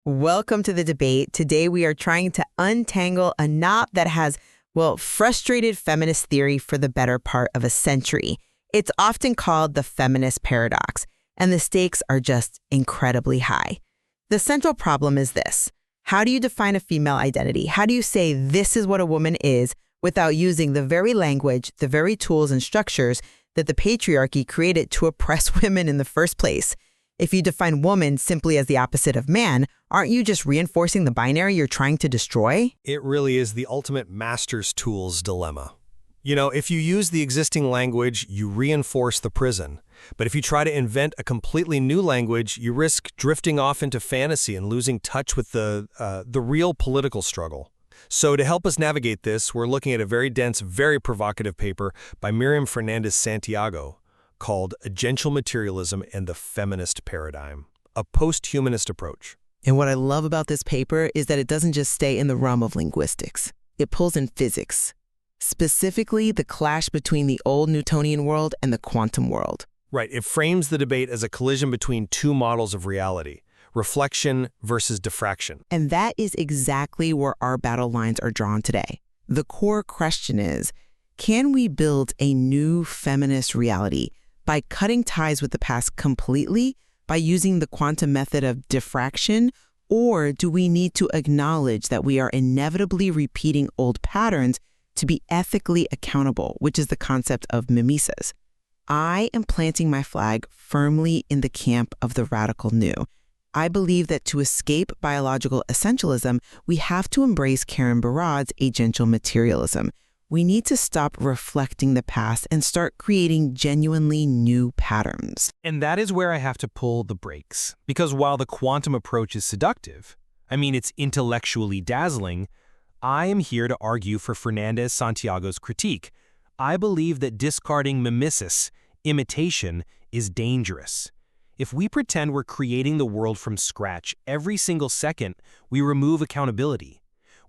Welcome to the debate. Today we are trying to untangle a knot that has, frustrated feminist theory for the better part of a century. It's often called the feminist paradox, and the stakes are just incredibly high. The central problem is this. How do you define a female identity? How do you say this is what a woman is without using the very language, the very tools and structures that the patriarchy created to oppress women in the first place? If you define woman simply as the opposite of man, aren't you just reinforcing the binary you're trying to destroy? It really is the ultimate master's tools dilemma. You know, if you use the existing language, you reinforce the prison. But if you try to invent a completely new language, you risk drifting off into fantasy and losing touch with the real political struggle. So to help us navigate this, we're looking at a very dense, very provocative paper by Miriam Fernandez-Santiago called Agential Materialism and the Feminist Paradigm, a post-humanist approach. And what I love about this paper is that it doesn't just stay in the realm of linguistics. It pulls in physics, specifically the clash between the old Newtonian world and the quantum world. Right, it frames the debate as a collision between two models of reality, reflection versus diffraction. And that is exactly where our battle lines are drawn today. The core question is, can we build a new feminist reality by cutting ties with the past completely, by using the quantum method of diffraction, or do we need to acknowledge that we are inevitably repeating old patterns to be ethically accountable, which is the concept of mimesis? I am planting my flag firmly in the camp of the radical new. I believe that to escape biological essentialism, we have to embrace Karen Barad's agential materialism. We need to stop reflecting the past and start creating genuinely new patterns. And that is where I have to pull the brakes. Because while the quantum approach is seductive, it's intellectually dazzling, I am here to argue for Fernandez-Santiago's critique. I believe that discarding mimesis, imitation, is dangerous. If we pretend we're creating the world from scratch every single second, we remove accountability.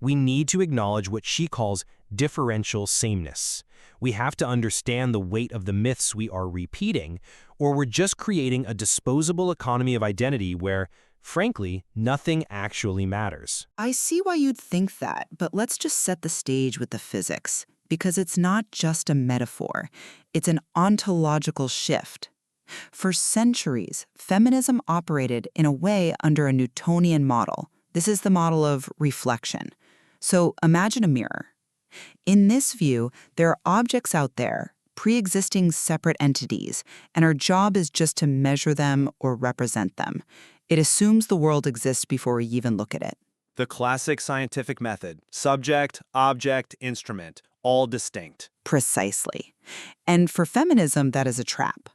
We need to acknowledge what she calls differential sameness. We have to understand the weight of the myths we are repeating, or we're just creating a disposable economy of identity where, frankly, nothing actually matters. I see why you'd think that, but let's just set the stage with the physics, because it's not just a metaphor. It's an ontological shift. For centuries, feminism operated in a way under a Newtonian model. This is the model of reflection. So imagine a mirror. In this view, there are objects out there, pre-existing separate entities, and our job is just to measure them or represent them. It assumes the world exists before we even look at it. The classic scientific method, subject, object, instrument, all distinct. Precisely. And for feminism, that is a trap.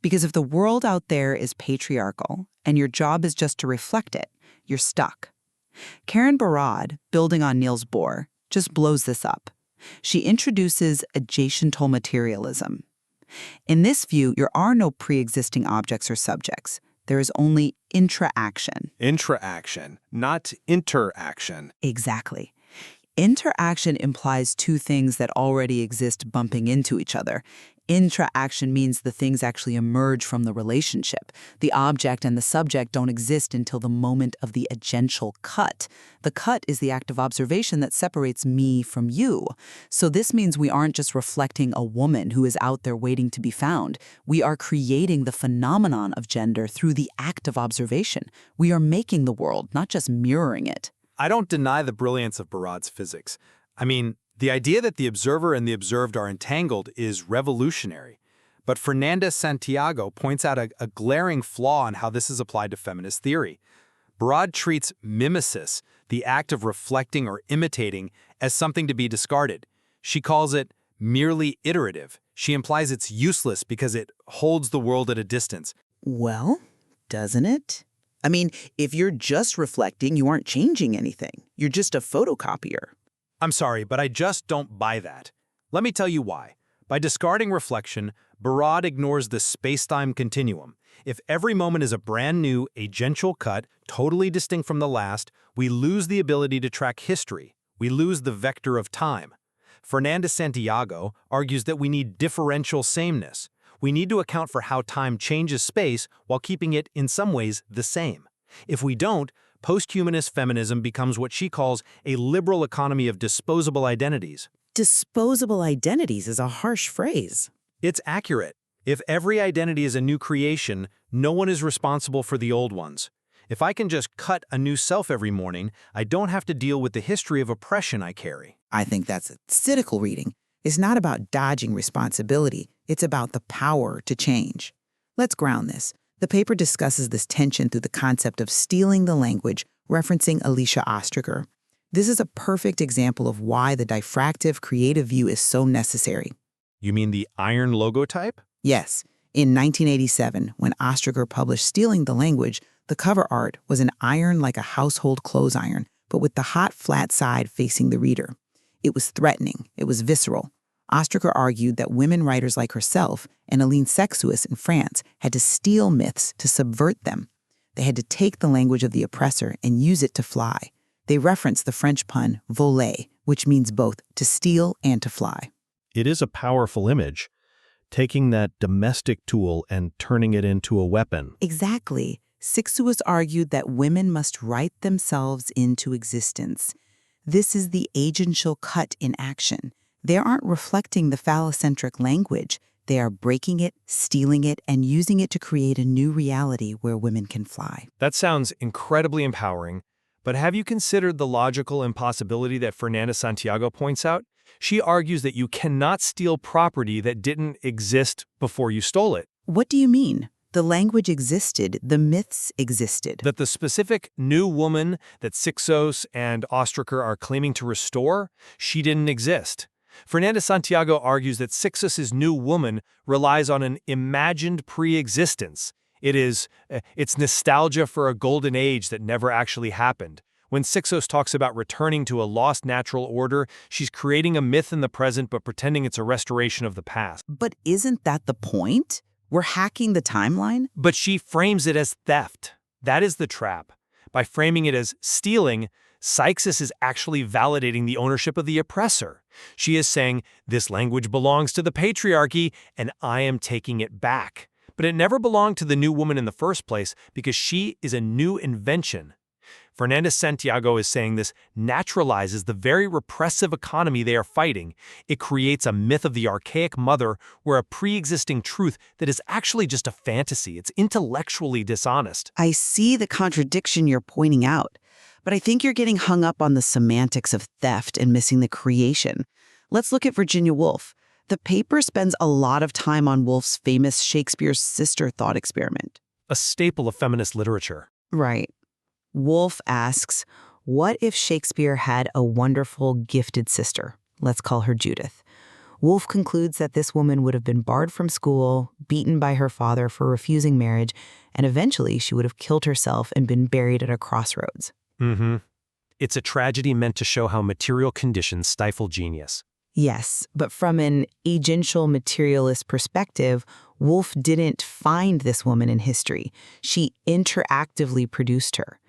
Because if the world out there is patriarchal, and your job is just to reflect it, you're stuck. Karen Barad, building on Niels Bohr, just blows this up. She introduces agential materialism. In this view, there are no pre-existing objects or subjects. There is only intra-action. Intra-action, not interaction. Exactly. Interaction implies two things that already exist bumping into each other. Intra-action means the things actually emerge from the relationship. The object and the subject don't exist until the moment of the agential cut. The cut is the act of observation that separates me from you. So this means we aren't just reflecting a woman who is out there waiting to be found. We are creating the phenomenon of gender through the act of observation. We are making the world, not just mirroring it. I don't deny the brilliance of Barad's physics. The idea that the observer and the observed are entangled is revolutionary. But Fernandez-Santiago points out a glaring flaw in how this is applied to feminist theory. Barad treats mimesis, the act of reflecting or imitating, as something to be discarded. She calls it merely iterative. She implies it's useless because it holds the world at a distance. Well, doesn't it? If you're just reflecting, you aren't changing anything. You're just a photocopier. I'm sorry, but I just don't buy that. Let me tell you why. By discarding reflection, Barad ignores the space-time continuum. If every moment is a brand new, agential cut, totally distinct from the last, we lose the ability to track history. We lose the vector of time. Fernandez-Santiago argues that we need differential sameness. We need to account for how time changes space while keeping it, in some ways, the same. If we don't, post-humanist feminism becomes what she calls a liberal economy of disposable identities. Disposable identities is a harsh phrase. It's accurate. If every identity is a new creation, no one is responsible for the old ones. If I can just cut a new self every morning, I don't have to deal with the history of oppression I carry. I think that's a cynical reading. It's not about dodging responsibility. It's about the power to change. Let's ground this. The paper discusses this tension through the concept of stealing the language, referencing Alicia Ostriger. This is a perfect example of why the diffractive creative view is so necessary. You mean the iron logotype? Yes, in 1987, when Ostriger published Stealing the Language, the cover art was an iron like a household clothes iron, but with the hot, flat side facing the reader. It was threatening. It was visceral. Ostriger argued that women writers like herself and Cixous in France had to steal myths to subvert them. They had to take the language of the oppressor and use it to fly. They referenced the French pun voler, which means both to steal and to fly. It is a powerful image, taking that domestic tool and turning it into a weapon. Exactly. Cixous argued that women must write themselves into existence. This is the agential cut in action. They aren't reflecting the phallogocentric language. They are breaking it, stealing it, and using it to create a new reality where women can fly. That sounds incredibly empowering, but have you considered the logical impossibility that Fernanda Santiago points out? She argues that you cannot steal property that didn't exist before you stole it. What do you mean? The language existed, the myths existed. That the specific new woman that Cixous and Ostriger are claiming to restore, she didn't exist. Fernanda Santiago argues that Cixous' new woman relies on an imagined pre-existence. It's nostalgia for a golden age that never actually happened. When Cixous talks about returning to a lost natural order, she's creating a myth in the present but pretending it's a restoration of the past. But isn't that the point? We're hacking the timeline? But she frames it as theft. That is the trap. By framing it as stealing, Cixous is actually validating the ownership of the oppressor. She is saying, this language belongs to the patriarchy, and I am taking it back. But it never belonged to the new woman in the first place because she is a new invention. Fernanda Santiago is saying this naturalizes the very repressive economy they are fighting. It creates a myth of the archaic mother where a pre-existing truth that is actually just a fantasy. It's intellectually dishonest. I see the contradiction you're pointing out, but I think you're getting hung up on the semantics of theft and missing the creation. Let's look at Virginia Woolf. The paper spends a lot of time on Woolf's famous Shakespeare's sister thought experiment. A staple of feminist literature. Right. Woolf asks, what if Shakespeare had a wonderful, gifted sister? Let's call her Judith. Woolf concludes that this woman would have been barred from school, beaten by her father for refusing marriage, and eventually she would have killed herself and been buried at a crossroads. It's a tragedy meant to show how material conditions stifle genius. Yes, but from an agential materialist perspective, Woolf didn't find this woman in history. She interactively produced her.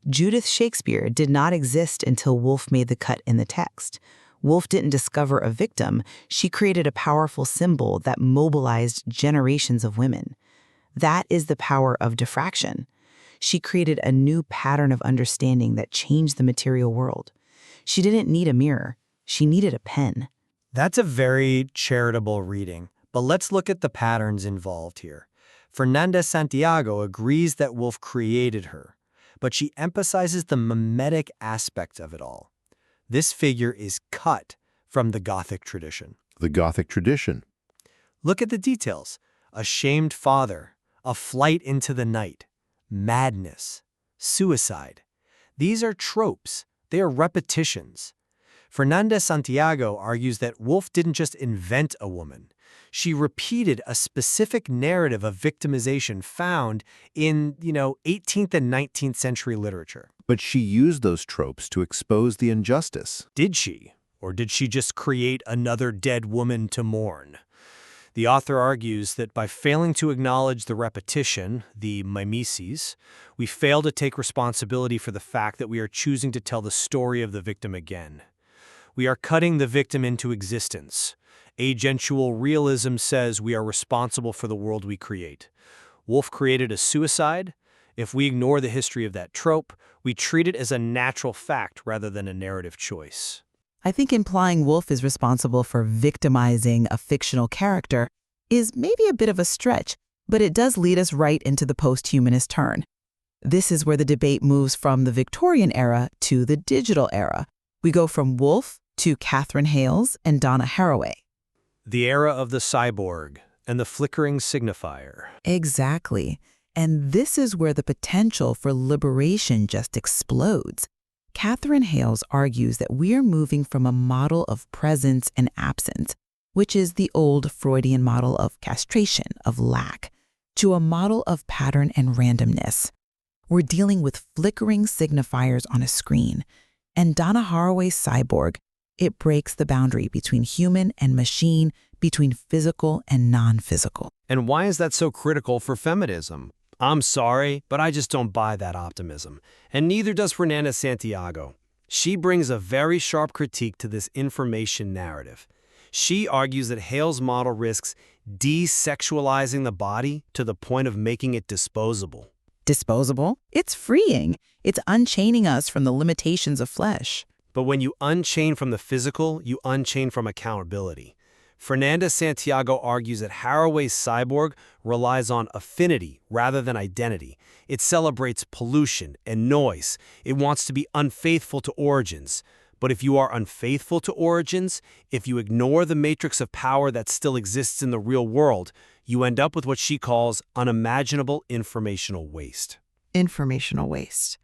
Judith Shakespeare did not exist until Woolf made the cut in the text. Woolf didn't discover a victim. She created a powerful symbol that mobilized generations of women. That is the power of diffraction. She created a new pattern of understanding that changed the material world. She didn't need a mirror. She needed a pen. That's a very charitable reading, but let's look at the patterns involved here. Fernanda Santiago agrees that Woolf created her, but she emphasizes the mimetic aspect of it all. This figure is cut from the Gothic tradition. The Gothic tradition. Look at the details. A shamed father, a flight into the night, madness, suicide. These are tropes. They are repetitions. Fernanda Santiago argues that Woolf didn't just invent a woman. She repeated a specific narrative of victimization found in, 18th and 19th century literature. But she used those tropes to expose the injustice. Did she? Or did she just create another dead woman to mourn? The author argues that by failing to acknowledge the repetition, the mimesis, we fail to take responsibility for the fact that we are choosing to tell the story of the victim again. We are cutting the victim into existence. Agential realism says we are responsible for the world we create. Woolf created a suicide, If we ignore the history of that trope, we treat it as a natural fact rather than a narrative choice. I think implying Woolf is responsible for victimizing a fictional character is maybe a bit of a stretch, but it does lead us right into the post-humanist turn. This is where the debate moves from the Victorian era to the digital era. We go from Woolf to Catherine Hayles and Donna Haraway. The era of the cyborg and the flickering signifier. Exactly. And this is where the potential for liberation just explodes. Catherine Hayles argues that we're moving from a model of presence and absence, which is the old Freudian model of castration, of lack, to a model of pattern and randomness. We're dealing with flickering signifiers on a screen. And Donna Haraway's cyborg, it breaks the boundary between human and machine, between physical and non-physical. And why is that so critical for feminism? I'm sorry, but I just don't buy that optimism. And neither does Fernanda Santiago. She brings a very sharp critique to this information narrative. She argues that Hayles' model risks desexualizing the body to the point of making it disposable. Disposable? It's freeing. It's unchaining us from the limitations of flesh. But when you unchain from the physical, you unchain from accountability. Fernanda Santiago argues that Haraway's cyborg relies on affinity rather than identity. It celebrates pollution and noise. It wants to be unfaithful to origins. But if you are unfaithful to origins, if you ignore the matrix of power that still exists in the real world, you end up with what she calls unimaginable informational waste. Informational waste.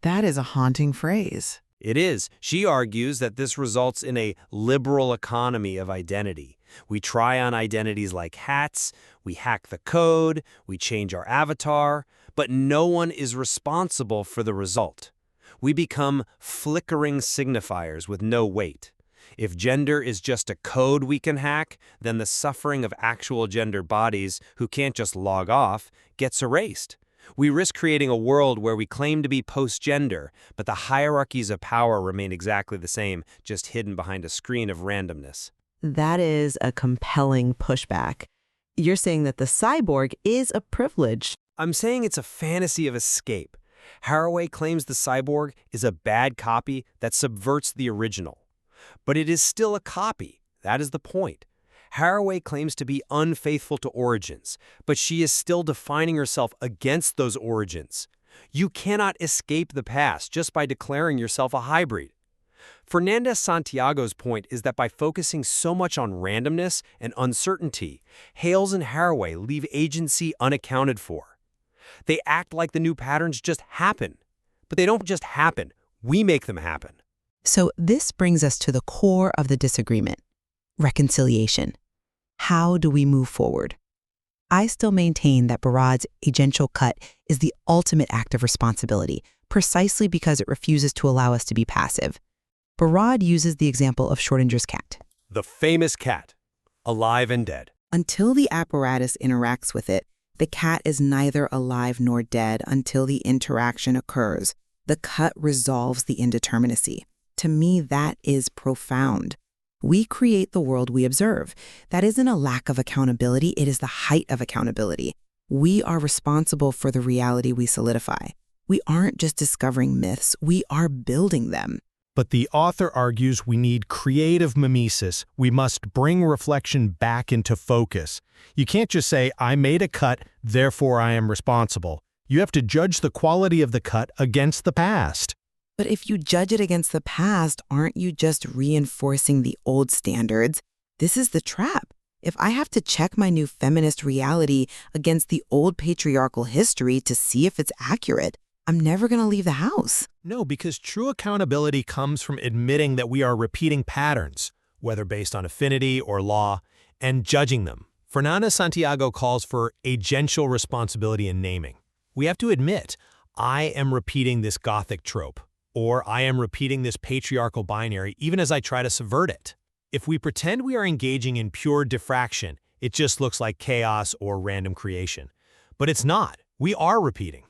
That is a haunting phrase. It is. She argues that this results in a liberal economy of identity. We try on identities like hats, we hack the code, we change our avatar, but no one is responsible for the result. We become flickering signifiers with no weight. If gender is just a code we can hack, then the suffering of actual gender bodies who can't just log off gets erased. We risk creating a world where we claim to be post-gender, but the hierarchies of power remain exactly the same, just hidden behind a screen of randomness. That is a compelling pushback. You're saying that the cyborg is a privilege. I'm saying it's a fantasy of escape. Haraway claims the cyborg is a bad copy that subverts the original. But it is still a copy. That is the point. Haraway claims to be unfaithful to origins, but she is still defining herself against those origins. You cannot escape the past just by declaring yourself a hybrid. Fernanda Santiago's point is that by focusing so much on randomness and uncertainty, Hayles and Haraway leave agency unaccounted for. They act like the new patterns just happen, but they don't just happen. We make them happen. So this brings us to the core of the disagreement. Reconciliation. How do we move forward? I still maintain that Barad's agential cut is the ultimate act of responsibility, precisely because it refuses to allow us to be passive. Barad uses the example of Schrödinger's cat. The famous cat, alive and dead. Until the apparatus interacts with it, the cat is neither alive nor dead until the interaction occurs. The cut resolves the indeterminacy. To me, that is profound. We create the world we observe. That isn't a lack of accountability, it is the height of accountability. We are responsible for the reality we solidify. We aren't just discovering myths, we are building them. But the author argues we need creative mimesis. We must bring reflection back into focus. You can't just say, I made a cut, therefore I am responsible. You have to judge the quality of the cut against the past. But if you judge it against the past, aren't you just reinforcing the old standards? This is the trap. If I have to check my new feminist reality against the old patriarchal history to see if it's accurate, I'm never going to leave the house. No, because true accountability comes from admitting that we are repeating patterns, whether based on affinity or law, and judging them. Fernanda Santiago calls for agential responsibility in naming. We have to admit, I am repeating this Gothic trope, or I am repeating this patriarchal binary even as I try to subvert it. If we pretend we are engaging in pure diffraction, it just looks like chaos or random creation. But it's not. We are repeating.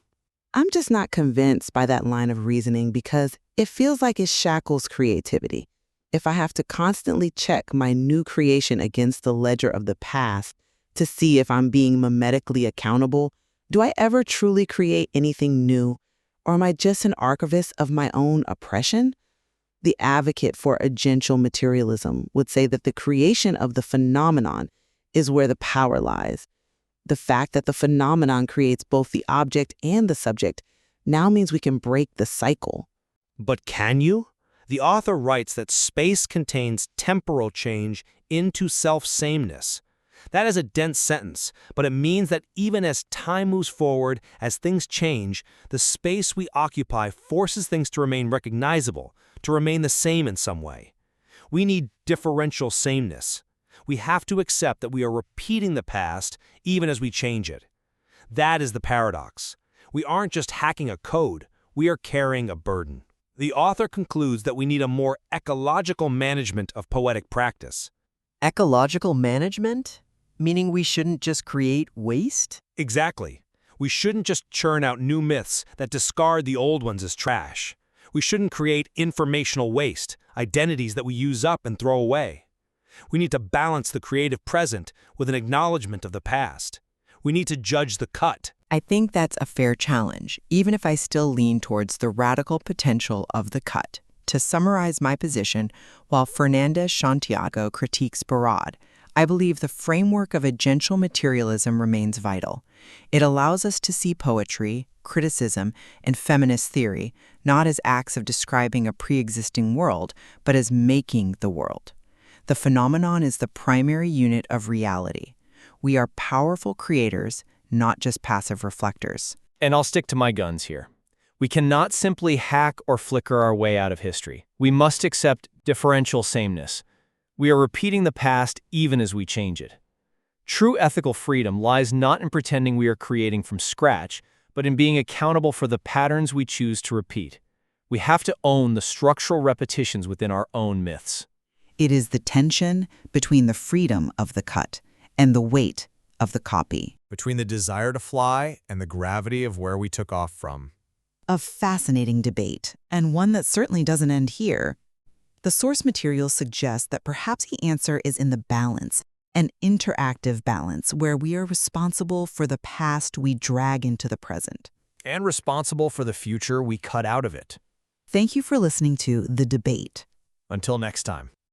I'm just not convinced by that line of reasoning because it feels like it shackles creativity. If I have to constantly check my new creation against the ledger of the past to see if I'm being mimetically accountable, Do I ever truly create anything new, or am I just an archivist of my own oppression? The advocate for agential materialism would say that the creation of the phenomenon is where the power lies. The fact that the phenomenon creates both the object and the subject now means we can break the cycle. But can you? The author writes that space contains temporal change into self-sameness. That is a dense sentence, but it means that even as time moves forward, as things change, the space we occupy forces things to remain recognizable, to remain the same in some way. We need differential sameness. We have to accept that we are repeating the past even as we change it. That is the paradox. We aren't just hacking a code, we are carrying a burden. The author concludes that we need a more ecological management of poetic practice. Ecological management? Meaning we shouldn't just create waste? Exactly. We shouldn't just churn out new myths that discard the old ones as trash. We shouldn't create informational waste, identities that we use up and throw away. We need to balance the creative present with an acknowledgement of the past. We need to judge the cut. I think that's a fair challenge, even if I still lean towards the radical potential of the cut. To summarize my position, while Fernandez Santiago critiques Barad, I believe the framework of agential materialism remains vital. It allows us to see poetry, criticism, and feminist theory not as acts of describing a pre-existing world, but as making the world. The phenomenon is the primary unit of reality. We are powerful creators, not just passive reflectors. And I'll stick to my guns here. We cannot simply hack or flicker our way out of history. We must accept differential sameness. We are repeating the past even as we change it. True ethical freedom lies not in pretending we are creating from scratch, but in being accountable for the patterns we choose to repeat. We have to own the structural repetitions within our own myths. It is the tension between the freedom of the cut and the weight of the copy. Between the desire to fly and the gravity of where we took off from. A fascinating debate, and one that certainly doesn't end here. The source material suggests that perhaps the answer is in the balance, an interactive balance where we are responsible for the past we drag into the present. And responsible for the future we cut out of it. Thank you for listening to The Debate. Until next time.